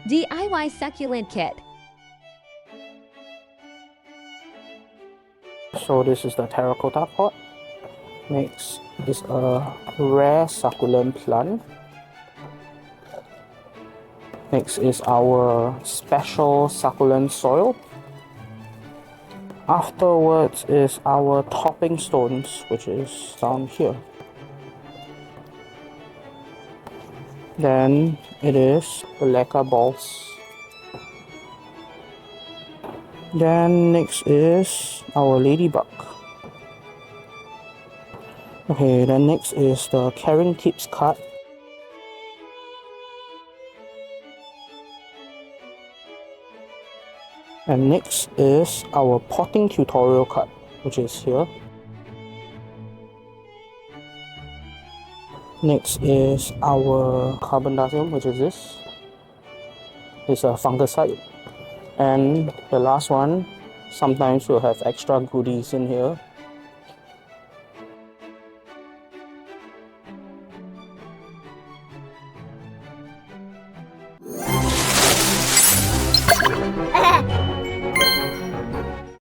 DIY Succulent Kit. So this is the terracotta pot. Next is a rare succulent plant. Next is our special succulent soil. Afterwards is our topping stones, which is down here. Then it is the lacquer balls. Then next is our ladybug. Okay, then next is the carrying tips card. And next is our potting tutorial card, which is here. Next is our carbondasium, which is this. It's a fungicide. And the last one, sometimes we'll have extra goodies in here.